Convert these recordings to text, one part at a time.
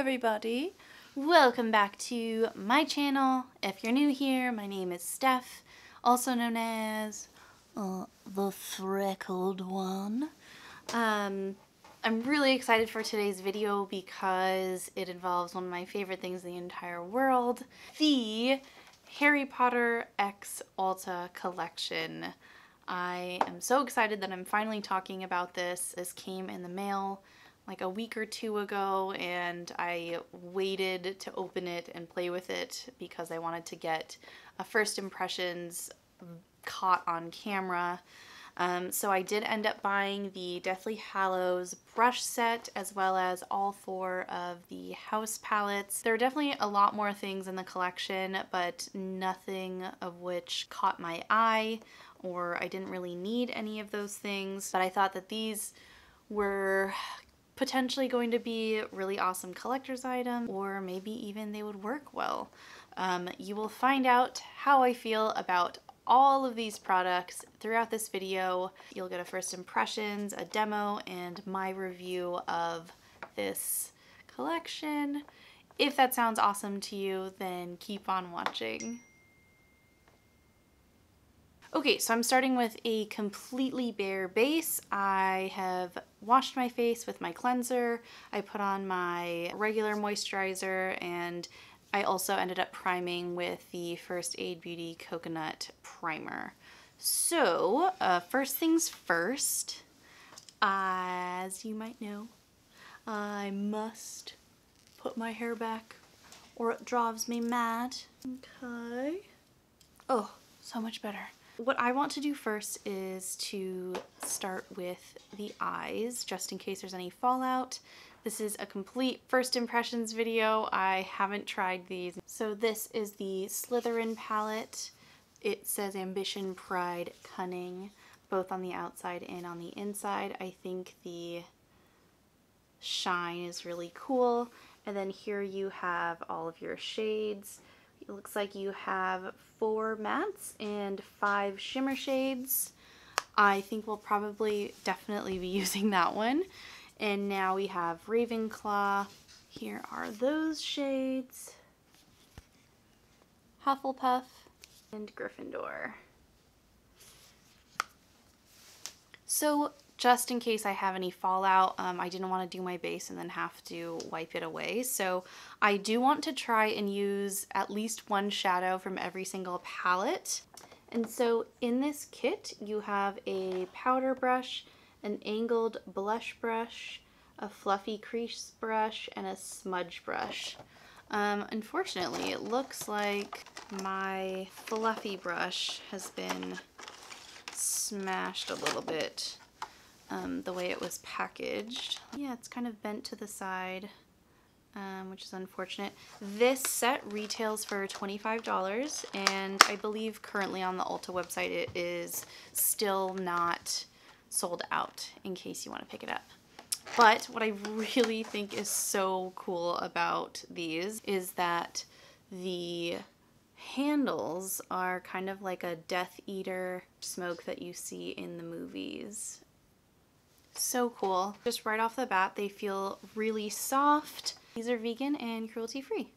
everybody, welcome back to my channel. If you're new here, my name is Steph, also known as the Freckled One. I'm really excited for today's video because it involves one of my favorite things in the entire world, the Harry Potter x ULTA collection. I am so excited that I'm finally talking about this. This came in the mail like a week or two ago, and I waited to open it and play with it because I wanted to get a first impressions caught on camera. So I did end up buying the Deathly Hallows brush set as well as all 4 of the house palettes. There are definitely a lot more things in the collection, but nothing of which caught my eye, or I didn't really need any of those things. But I thought that these were potentially going to be really awesome collector's item, or maybe even they would work well. You will find out how I feel about all of these products throughout this video. You'll get a first impressions, a demo, and my review of this collection. If that sounds awesome to you, then keep on watching. Okay, so I'm starting with a completely bare base. I have washed my face with my cleanser, I put on my regular moisturizer, and I also ended up priming with the First Aid Beauty Coconut Primer. So, first things first, as you might know, I must put my hair back or it drives me mad. Okay. Oh, so much better. What I want to do first is to start with the eyes, just in case there's any fallout. This is a complete first impressions video. I haven't tried these. So this is the Slytherin palette. It says Ambition, Pride, Cunning, both on the outside and on the inside. I think the shine is really cool. And then here you have all of your shades. It looks like you have 4 mattes and 5 shimmer shades. I think we'll probably definitely be using that one. And now we have Ravenclaw. Here are those shades. Hufflepuff and Gryffindor. So just in case I have any fallout, I didn't want to do my base and then have to wipe it away. So I do want to try and use at least one shadow from every single palette. And so in this kit, you have a powder brush, an angled blush brush, a fluffy crease brush, and a smudge brush. Unfortunately, it looks like my fluffy brush has been smashed a little bit. The way it was packaged. Yeah, it's kind of bent to the side, which is unfortunate. This set retails for $25, and I believe currently on the Ulta website it is still not sold out, in case you want to pick it up. But what I really think is so cool about these is that the handles are kind of like a Death Eater smoke that you see in the movies. So cool. Just right off the bat, they feel really soft. These are vegan and cruelty-free.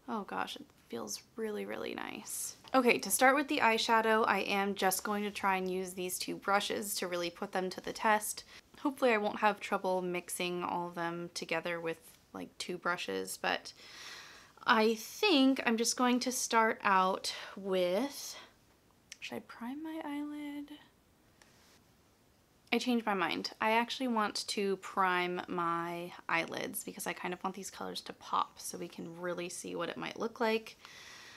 Oh gosh, it feels really, really nice. Okay, to start with the eyeshadow, I am just going to try and use these 2 brushes to really put them to the test. Hopefully I won't have trouble mixing all of them together with like 2 brushes, but I think I'm just going to start out with, should I prime my eyelid? I changed my mind. I actually want to prime my eyelids because I kind of want these colors to pop so we can really see what it might look like.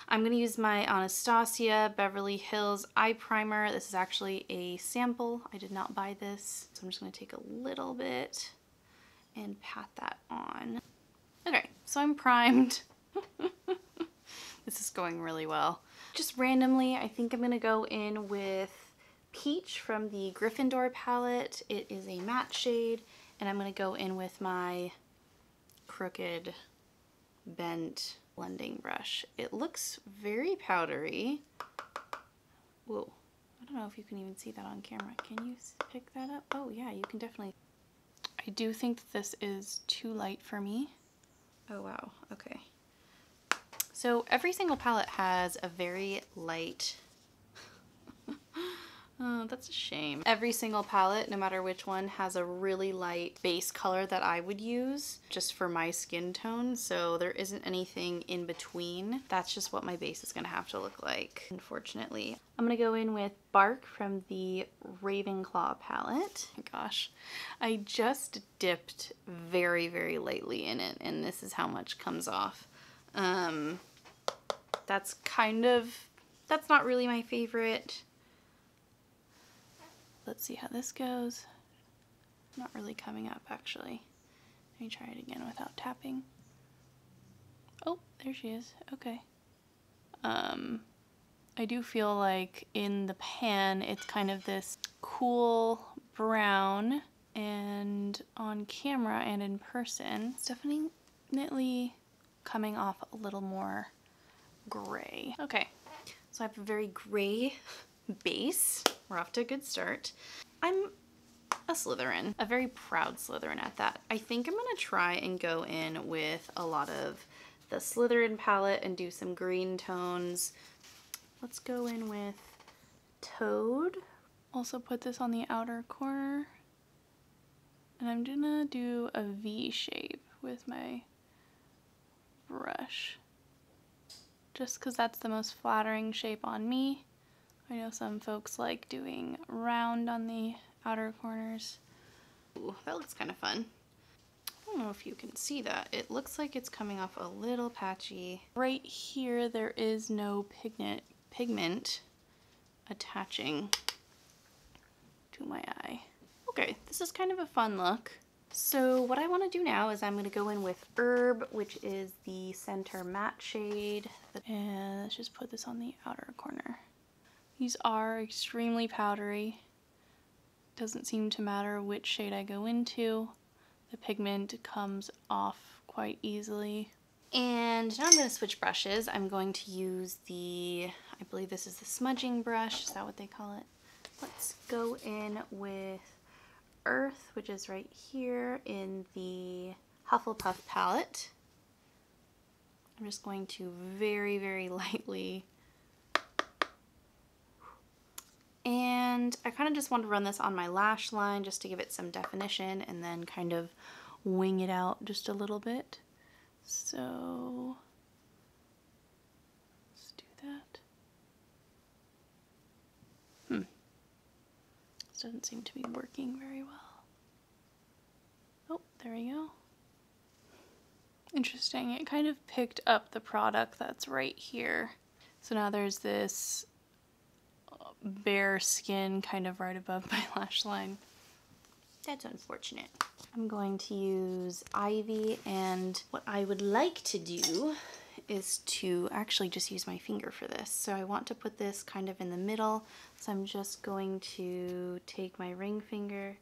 I'm going to use my Anastasia Beverly Hills Eye Primer. This is actually a sample. I did not buy this. So I'm just going to take a little bit and pat that on. Okay, so I'm primed. This is going really well. Just randomly, I think I'm going to go in with Peach from the Gryffindor palette. It is a matte shade, and I'm going to go in with my crooked bent blending brush. It looks very powdery. Whoa, I don't know if you can even see that on camera. Can you pick that up? Oh yeah, you can definitely. I do think that this is too light for me. Oh wow, okay. So every single palette has a very light, oh, that's a shame. Every single palette, no matter which one, has a really light base color that I would use just for my skin tone. So there isn't anything in between. That's just what my base is gonna have to look like, unfortunately. I'm gonna go in with Bark from the Ravenclaw palette. Oh my gosh, I just dipped very, very lightly in it, and this is how much comes off. That's not really my favorite. Let's see how this goes. Not really coming up, actually. Let me try it again without tapping. Oh, there she is. Okay. I do feel like in the pan, it's kind of this cool brown, and on camera and in person, it's definitely coming off a little more gray. Okay, so I have a very gray base. We're off to a good start. I'm a Slytherin, a very proud Slytherin at that. I think I'm gonna try and go in with a lot of the Slytherin palette and do some green tones. Let's go in with Toad. Also put this on the outer corner. And I'm gonna do a V shape with my brush. Just because that's the most flattering shape on me. I know some folks like doing round on the outer corners. Ooh, that looks kind of fun. I don't know if you can see that. It looks like it's coming off a little patchy. Right here, there is no pigment attaching to my eye. Okay, this is kind of a fun look. So what I want to do now is I'm going to go in with Herb, which is the center matte shade. And let's just put this on the outer corner. These are extremely powdery. Doesn't seem to matter which shade I go into. The pigment comes off quite easily. And now I'm going to switch brushes. I'm going to use I believe this is the smudging brush. Is that what they call it? Let's go in with Earth, which is right here in the Hufflepuff palette. I'm just going to very, very lightly. And I kind of just want to run this on my lash line just to give it some definition and then kind of wing it out just a little bit. So let's do that. This doesn't seem to be working very well. Oh, there we go. Interesting. It kind of picked up the product that's right here. So now there's this bare skin kind of right above my lash line. That's unfortunate. I'm going to use Ivy, and what I would like to do is to actually just use my finger for this. So I want to put this kind of in the middle. So I'm just going to take my ring finger,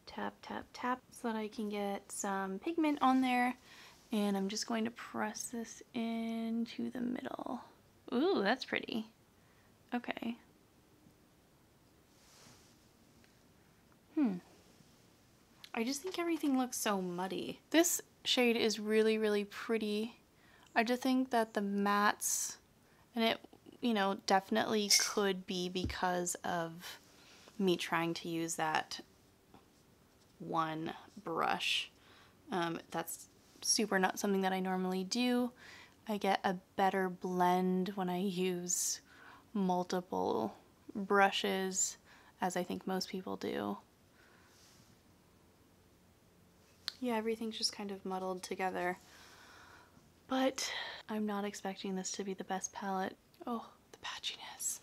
tap, tap, tap, so that I can get some pigment on there. And I'm just going to press this into the middle. Ooh, that's pretty. Okay. I just think everything looks so muddy. This shade is really, really pretty. I just think that the mattes, and it, you know, definitely could be because of me trying to use that one brush. That's super not something that I normally do. I get a better blend when I use multiple brushes, as I think most people do. Yeah, everything's just kind of muddled together. But I'm not expecting this to be the best palette. Oh, the patchiness.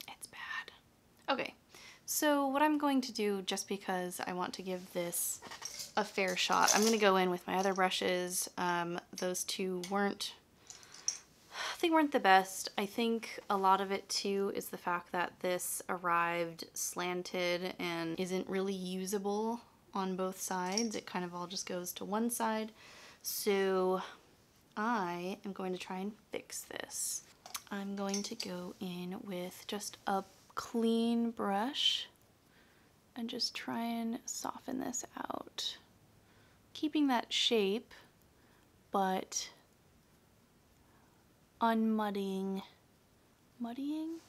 It's bad. Okay, so what I'm going to do, just because I want to give this a fair shot, I'm going to go in with my other brushes. Those two weren't the best. I think a lot of it too is the fact that this arrived slanted and isn't really usable on both sides. It kind of all just goes to one side. So I am going to try and fix this. I'm going to go in with just a clean brush and just try and soften this out. keeping that shape, but unmuddying. Muddying?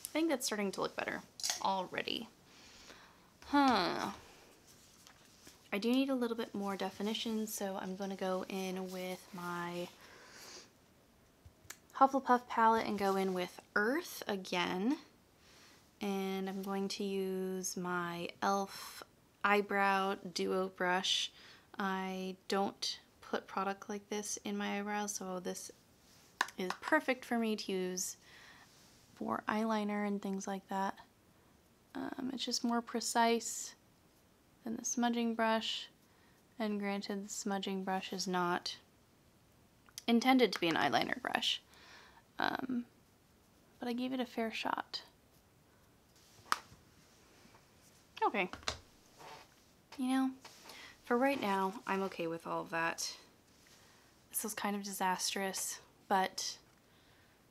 I think that's starting to look better already. I do need a little bit more definition, so I'm going to go in with my Hufflepuff palette and go in with Earth again. And I'm going to use my e.l.f. eyebrow duo brush. I don't put product like this in my eyebrows, so this is perfect for me to use for eyeliner and things like that. It's just more precise than the smudging brush, and granted, the smudging brush is not intended to be an eyeliner brush, but I gave it a fair shot. Okay, you know, for right now, I'm okay with all of that. This was kind of disastrous, but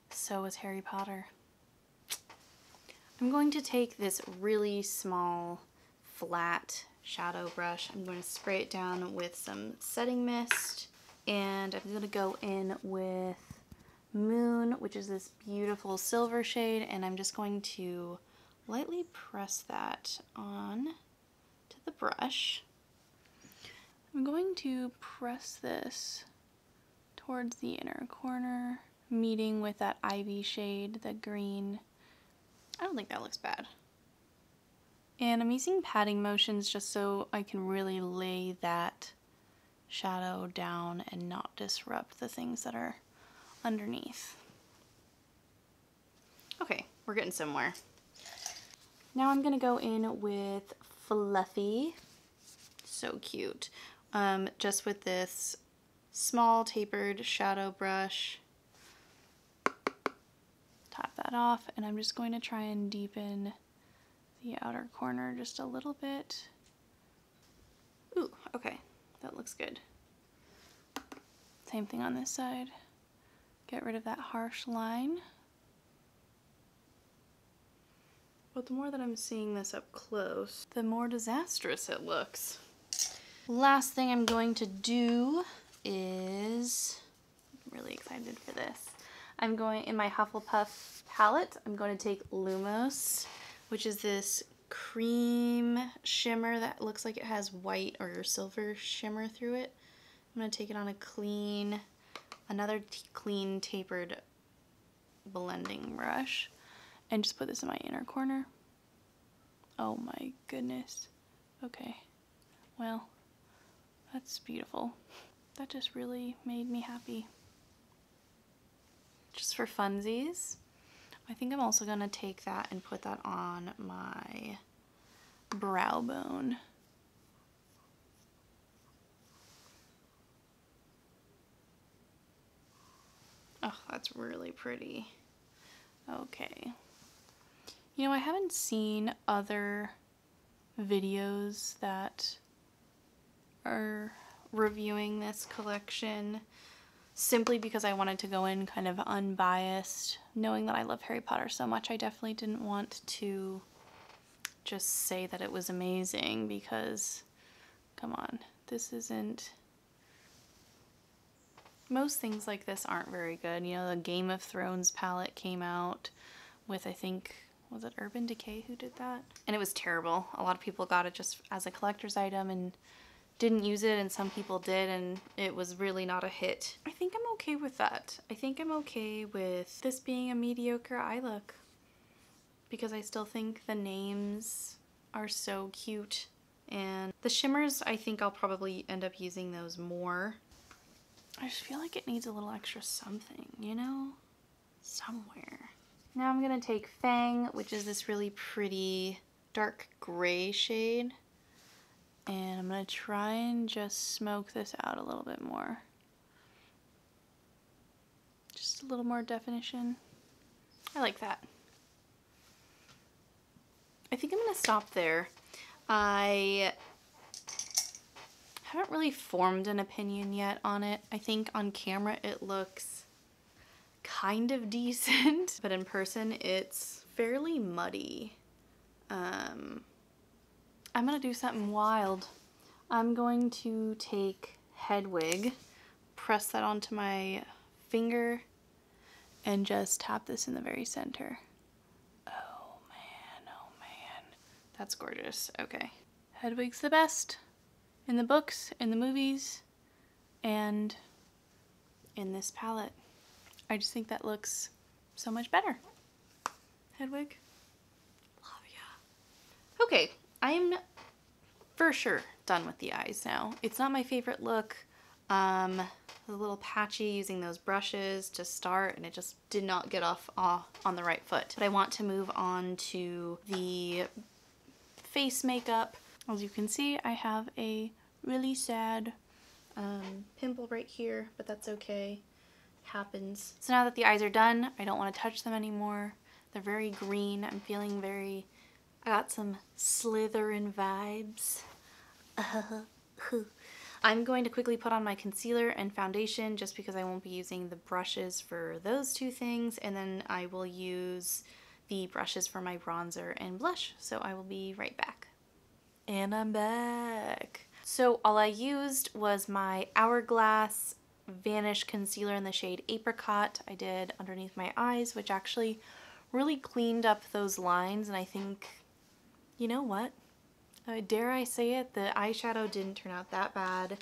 so was Harry Potter. I'm going to take this really small, flat shadow brush. I'm going to spray it down with some setting mist, and I'm going to go in with Moon, which is this beautiful silver shade, and I'm just going to lightly press that on to the brush. I'm going to press this towards the inner corner, meeting with that ivy shade, the green. I don't think that looks bad. And I'm using patting motions just so I can really lay that shadow down and not disrupt the things that are underneath. Okay, we're getting somewhere. Now I'm gonna go in with Fluffy. So cute. Just with this small tapered shadow brush. Tap that off, and I'm just going to try and deepen the outer corner just a little bit. Ooh, okay, that looks good. Same thing on this side. Get rid of that harsh line. But the more that I'm seeing this up close, the more disastrous it looks. Last thing I'm going to do is, I'm really excited for this. I'm going, in my Hufflepuff palette, I'm going to take Lumos, which is this cream shimmer that looks like it has white or silver shimmer through it. I'm going to take it on a clean, another clean tapered blending brush, and just put this in my inner corner. Oh my goodness. Okay, well, that's beautiful. That just really made me happy. Just for funsies, I think I'm also gonna take that and put that on my brow bone. Oh, that's really pretty. Okay. You know, I haven't seen other videos that are reviewing this collection, simply because I wanted to go in kind of unbiased. Knowing that I love Harry Potter so much, I definitely didn't want to just say that it was amazing, because, come on, this isn't... Most things like this aren't very good. You know, the Game of Thrones palette came out with, I think, was it Urban Decay who did that? And it was terrible. A lot of people got it just as a collector's item and didn't use it, and some people did, and it was really not a hit. I think I'm okay with that. I think I'm okay with this being a mediocre eye look, because I still think the names are so cute, and the shimmers, I think I'll probably end up using those more. I just feel like it needs a little extra something, you know? Somewhere. Now I'm gonna take Fang, which is this really pretty dark gray shade, and I'm gonna try and just smoke this out a little bit more. Just a little more definition. I like that. I think I'm gonna stop there. I haven't really formed an opinion yet on it. I think on camera it looks kind of decent, but in person it's fairly muddy. I'm gonna do something wild. I'm going to take Hedwig, press that onto my finger, and just tap this in the very center. Oh man, that's gorgeous. Okay. Hedwig's the best in the books, in the movies, and in this palette. I just think that looks so much better. Hedwig, love ya. Okay, I'm for sure done with the eyes now. It's not my favorite look. A little patchy using those brushes to start, and it just did not get off on the right foot. But I want to move on to the face makeup. As you can see, I have a really sad pimple right here, but that's okay. Happens. So now that the eyes are done, I don't want to touch them anymore. They're very green. I'm feeling very, I got some Slytherin vibes. I'm going to quickly put on my concealer and foundation just because I won't be using the brushes for those two things, and then I will use the brushes for my bronzer and blush. So I will be right back. And I'm back. So all I used was my Hourglass Vanish Concealer in the shade Apricot. I did underneath my eyes, which actually really cleaned up those lines, and I think, you know what? Dare I say it, the eyeshadow didn't turn out that bad.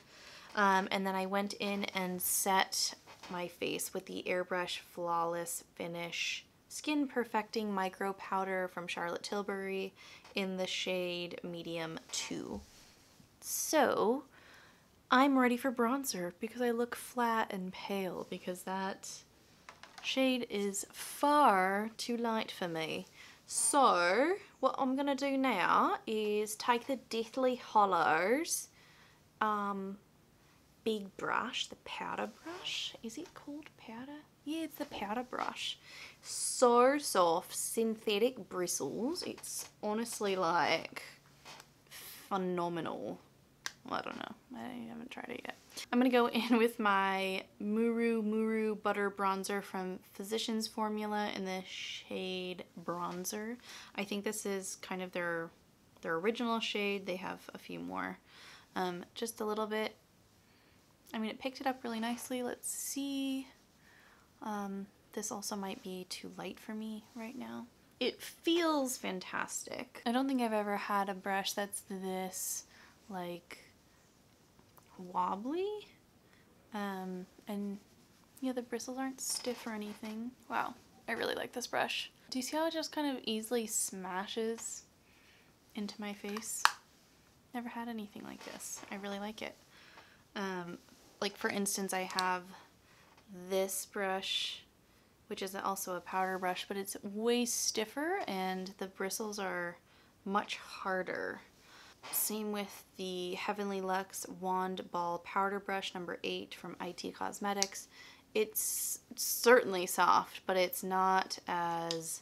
And then I went in and set my face with the Airbrush Flawless Finish Skin Perfecting Micro Powder from Charlotte Tilbury in the shade Medium 2. So I'm ready for bronzer because I look flat and pale because that shade is far too light for me. So what I'm gonna do now is take the Deathly Hallows big brush, the powder brush. Is it called powder? Yeah, it's the powder brush. So soft, synthetic bristles. It's honestly like phenomenal. Well, I don't know. I haven't tried it yet. I'm gonna go in with my Muru Butter Bronzer from Physicians Formula in the shade Bronzer. I think this is kind of their original shade. They have a few more. Just a little bit. I mean, it picked it up really nicely. Let's see. This also might be too light for me right now. It feels fantastic. I don't think I've ever had a brush that's this, like, wobbly. And yeah, the bristles aren't stiff or anything. Wow, I really like this brush. Do you see how it just kind of easily smashes into my face? Never had anything like this. I really like it. Like for instance, I have this brush, which is also a powder brush, but it's way stiffer and the bristles are much harder. Same with the Heavenly Luxe Wand Ball Powder Brush number 8 from IT Cosmetics. It's certainly soft, but it's not as,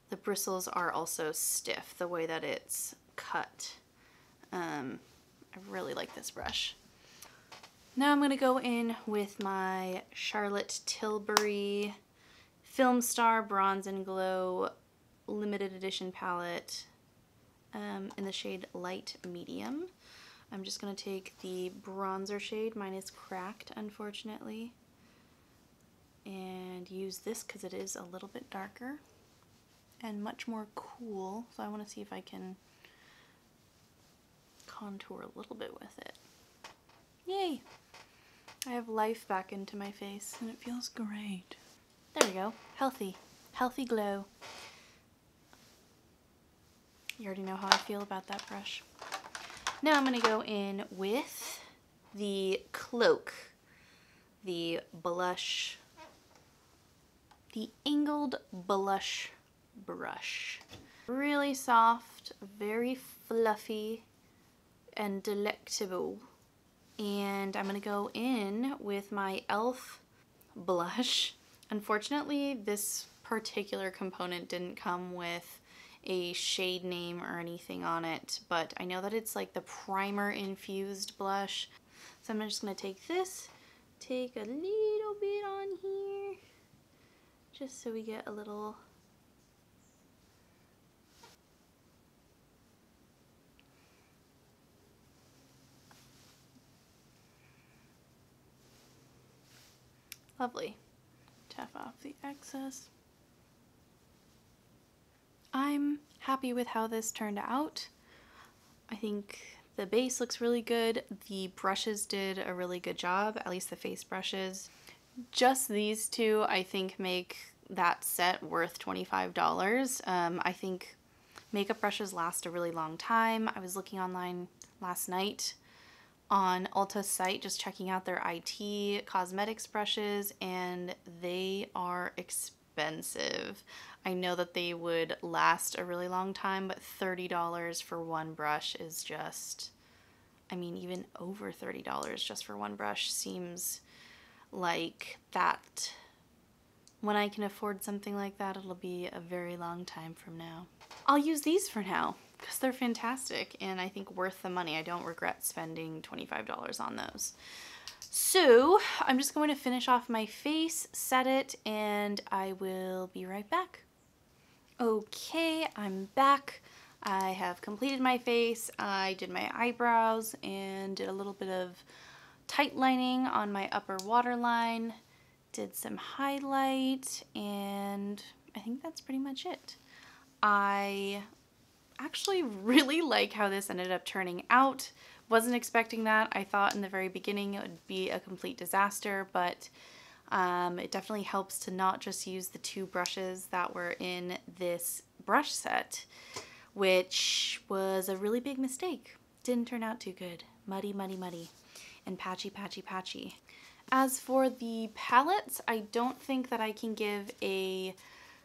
the bristles are also stiff the way that it's cut. I really like this brush. Now I'm going to go in with my Charlotte Tilbury Film Star Bronze and Glow limited edition palette in the shade Light Medium. I'm just going to take the bronzer shade, mine is cracked unfortunately, and use this because it is a little bit darker and much more cool, so I want to see if I can contour a little bit with it. Yay! I have life back into my face and it feels great. There we go. Healthy. Healthy glow. You already know how I feel about that brush. Now I'm going to go in with the Cloak, the blush, the angled blush brush. Really soft, very fluffy, and delectable. And I'm going to go in with my e.l.f. blush. Unfortunately, this particular component didn't come with a shade name or anything on it, but I know that it's like the primer infused blush. So I'm just going to take this, take a little bit on here, just so we get a little Lovely. Tap off the excess. I'm happy with how this turned out. I think the base looks really good. The brushes did a really good job, at least the face brushes. Just these two, I think, make that set worth $25. I think makeup brushes last a really long time. I was looking online last night on ULTA's site, just checking out their IT cosmetics brushes, and they are expensive. I know that they would last a really long time, but $30 for one brush is just, I mean, even over $30 just for one brush seems like that. When I can afford something like that, it'll be a very long time from now. I'll use these for now because they're fantastic and I think worth the money. I don't regret spending $25 on those. So I'm just going to finish off my face, set it, and I will be right back. Okay, I'm back. I have completed my face. I did my eyebrows and did a little bit of tight lining on my upper waterline, did some highlight, and I think that's pretty much it. I actually really like how this ended up turning out. Wasn't expecting that. I thought in the very beginning it would be a complete disaster, but it definitely helps to not just use the two brushes that were in this brush set, which was a really big mistake. Didn't turn out too good. Muddy, muddy, muddy, and patchy, patchy, patchy. As for the palettes, I don't think that I can give a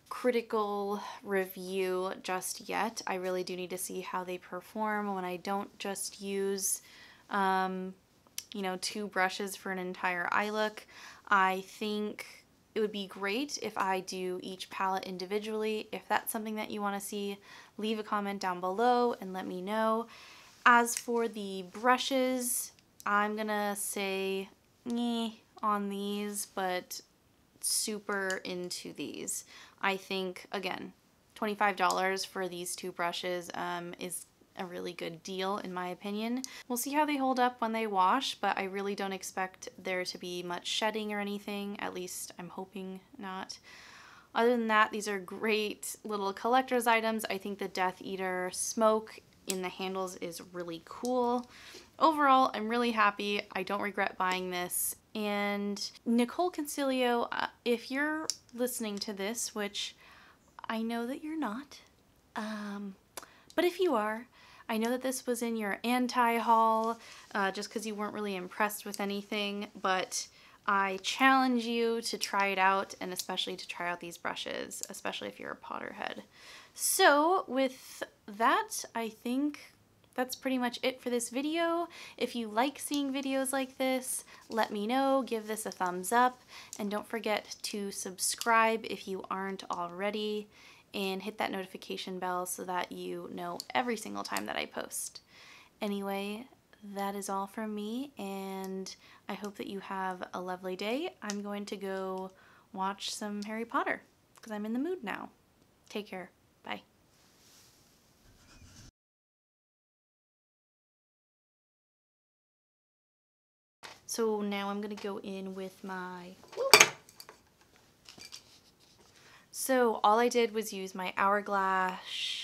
critical review just yet. I really do need to see how they perform when I don't just use, you know, two brushes for an entire eye look. I think it would be great if I do each palette individually. If that's something that you want to see, leave a comment down below and let me know. As for the brushes, I'm gonna say meh on these, but super into these. I think, again, $25 for these two brushes is a really good deal in my opinion. We'll see how they hold up when they wash, but I really don't expect there to be much shedding or anything. At least I'm hoping not. Other than that, these are great little collector's items. I think the Death Eater smoke in the handles is really cool. Overall, I'm really happy. I don't regret buying this. And Nicole Concilio, if you're listening to this, which I know that you're not, but if you are, I know that this was in your anti-haul just because you weren't really impressed with anything, but I challenge you to try it out, and especially to try out these brushes, especially if you're a Potterhead. So with that, I think that's pretty much it for this video. If you like seeing videos like this, let me know, give this a thumbs up, and don't forget to subscribe if you aren't already, and hit that notification bell so that you know every single time that I post. Anyway, that is all from me, and I hope that you have a lovely day. I'm going to go watch some Harry Potter because I'm in the mood now. Take care. Bye. So now I'm gonna go in with my, so all I did was use my Hourglass